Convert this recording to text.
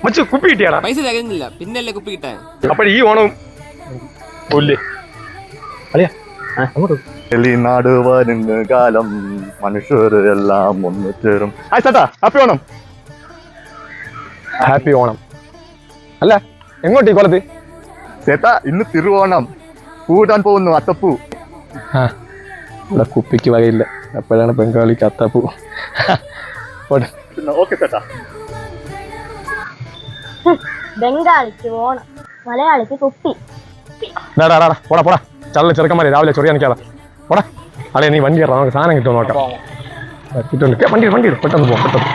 മച്ചു കുപ്പി കിട്ടിയാടാ? പൈസ തികഞ്ഞില്ല, പിന്നല്ലേ കുപ്പി കിട്ടാൻ. അപ്പോൾ ഈ ഓണവും നാട് വരുന്ന കാലം മനുഷ്യരെല്ലാം ഒന്ന് ചേരും. ചേട്ടാ ഹാപ്പി ഓണം. ഹാപ്പി ഓണം. അല്ല എങ്ങോട്ട് ഈ കൊലത്ത്? ചേട്ടാ ഇന്ന് തിരുവോണം, പൂടാൻ പോകുന്നു അത്തപ്പൂ. ഇവിടെ കുപ്പിക്ക് വകയില്ല, എപ്പോഴാണ് ബംഗാളിക്ക് അത്തപ്പൂ. ഓക്കെ ചേട്ടാ. ബംഗാളിക്ക് ഓണം, മലയാളിക്ക് കുപ്പി. പോടാ പോടാ, ചള്ള ചെറുക്കന്മാരെ രാവിലെ ചൊറിയാൻ നിൽക്കാതെ പോടാ. അളെ നീ വണ്ടി കയറാം, നമുക്ക് സാധനം കിട്ടുമോ നോക്കാം. വണ്ടി പെട്ടെന്ന് പോകാം, പെട്ടെന്ന്.